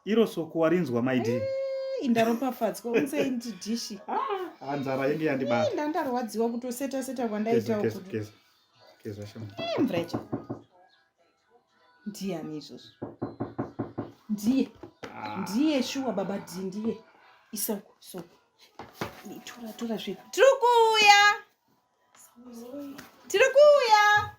iro soko warinzwa maidi. Indaropafadzwa unse ndi dishi. Anzara yengi yandibata. Ndandarwadziwa kutoseta kwandaita ukuti. Keza shama. Mvrecha. Ndiani izvozvo? Ndiye shuwa baba ndiye. Isoko so. Tora zvipi. Tirikuya.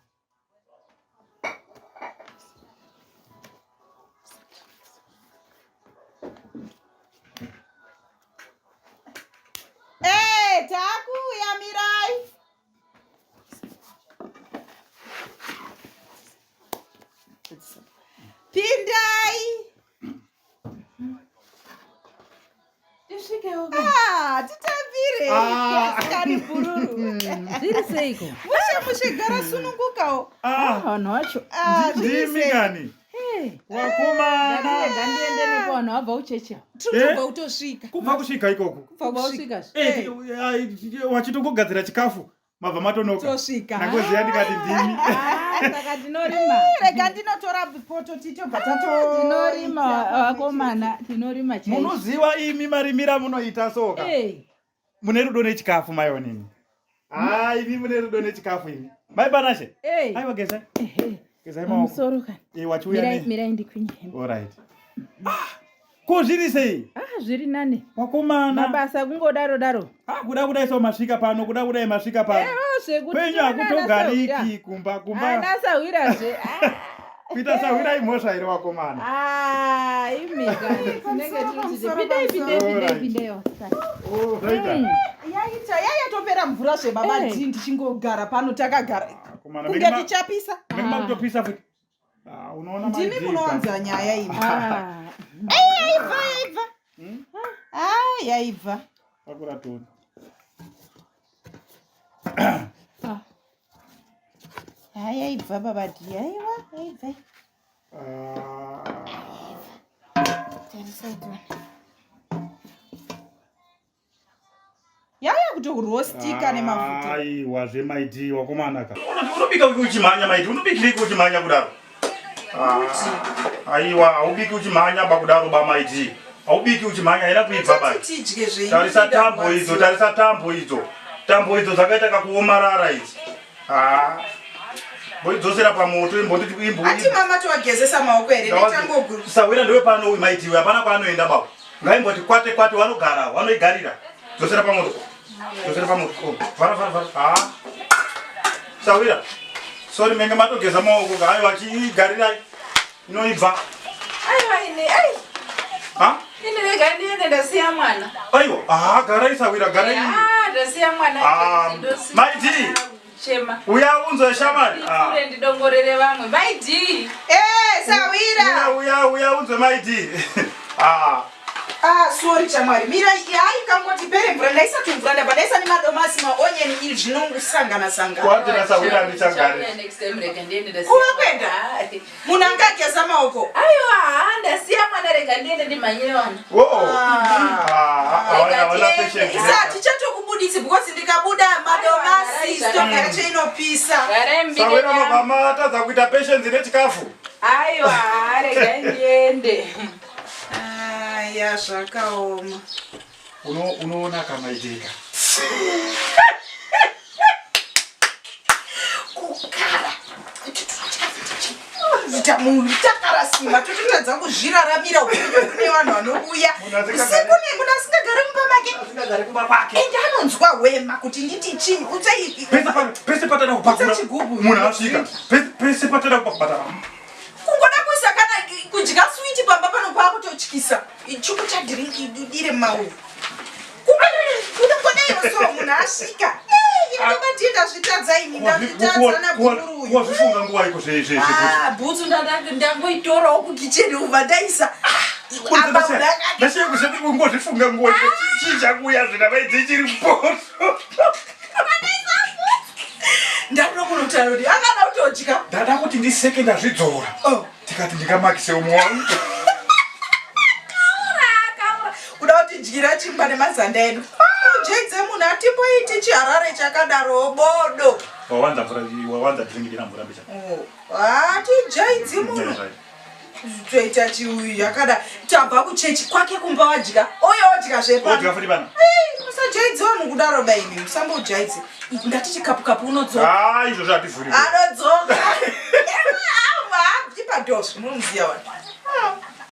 Takuya Mirai. Pindai. Titambire. Kari bururu. Ziri seiko. Mushe gara sunungukawo. Nocho. Ndimi gani? Wakomana. Gandiende nikuona wabva uchecha. Tubva utosvika. Kubva kusvika ikoko. Kubva usvika. Wachitongogadzira chikafu. Mabva matonoka. Tosvika. Nangoziya ndikati ndimi. Saka tinorima. Rega ndinotora poto titobva tato. Tinorima wakomana, tinorima chaizvo. Munoziva imi marimira munoita soka. Mune rudo nechikafu mayonini. Imi mune rudo nechikafu imi. Mai Banashe. Aiwa geza. Geza maoko. Musoro kana. Wachuya ne. Mirai ndikwinya. All right. Ko zviri sei? Zviri nane. Wakomana. Mabasa kungodaro. Kuda kudai masvika pano, kuda kudai masvika pano. Zvekuti. Penyu akutogariki kumba. Anasawira. Kuita sawira imhosva iri wakomana. Imika. Tinenge pindei. Oh, right. Yaya topera mvura zvebaba ndichingogara pano takagara. Kunge tichapisa. Ngema kutopisa futi. Unoona mai. Ndini munowanza nyaya imi. Yaibva. Yaibva. Akura toni. Yaibva baba yaibva. Yaya kutorostika nemafuta. Aiwa zvemaiti wakomana ka. Unobika uchimhanya maiti, unobikira uchimhanya kudaro. Aiwa, aubiki uchimhanya bakudaro bamaiti. Aubiki uchimhanya ira kuibva baba. Tarisa tambo idzo. Tambo idzo dzakaita kakuomarara idzi. Boidzosera pamoto imbonditi imbo. Ati mama twagezesa maoko ere netangoguru. Sawira ndiwe pano maiti hapana kwaanoenda baba. Ngaimboti kwate wanogara, wanoigarira. Dzosera pamoto. Vara. Sawira. Sorry menge matogeza maoko gayo achigarira inoibva. Ini rega ndiende ndasiya mwana. Aiwa, garai Sawira, garai. Ndasiya mwana. Maiti. Chema. Uya unzo shamari. Ure ndidongorere vamwe. Maiti. Sawira. Uya unzo maiti. Sorry chamwari. Mira kangoti pere mvura ndaisati mvura ndaisa nemadomasi maonyeni ili zvinongusangana. Kwatira Sawira ndichagari. Kuwe kwenda. Munangageza maoko. Aiwa, ndasiya mwana rega ndiende ndimhanyire vana. Isa tichatokubudisi because ndikabuda madomasi stock yacho inopisa. Sawira mama atadza kuita patience nechikafu. Aiwa, rega ndiende. Ya zvakaoma. Unoona kamaitika. Kukara. Zita munhu takarasima totoradza kuzviraramira upenyu kune vanhu vanouya. Usiku nemunasingagari mumba make. Ende anonzwa wema kuti nditi chini utsai. Pese patana kupakura. Munhu asvika. Pese patana kupakura. Kungoda kuisa kana kudya sweet pamba pano pakutotyisa. Ichuku cha drink idire mawu. Kungoda so munhu asvika. Ndinobatienda zvitadza ini ndazvitadza na bhuru. Wazifunga nguwa iko zvese. Bhutsu ndangoitorawo kukicheni uvadaisa. Ndasiye kusati kungozvifunga nguwa chicha kuya zvina vaidzi chiri mpoto. Ndanoda kunotaura kuti angada kutodya. Ndada kuti ndiseke ndazvidzora. Tikati ndikamakise umwangu. Kuda kuti dyira chingwa nemazanda edu. Ujekze munhu atimboiti chiharare chakadaro bodo. Wawanza drink ina mvura bicha. Tijaidzi munhu. toita chiuyu yakada tabva kuchechi kwake kumba wadya oyo wadya wadya futi bana musajaidze vanhu kudaro baini musambojaidze ndati chikapu unodzoka anodzoka tipadosi munomuziya vanhu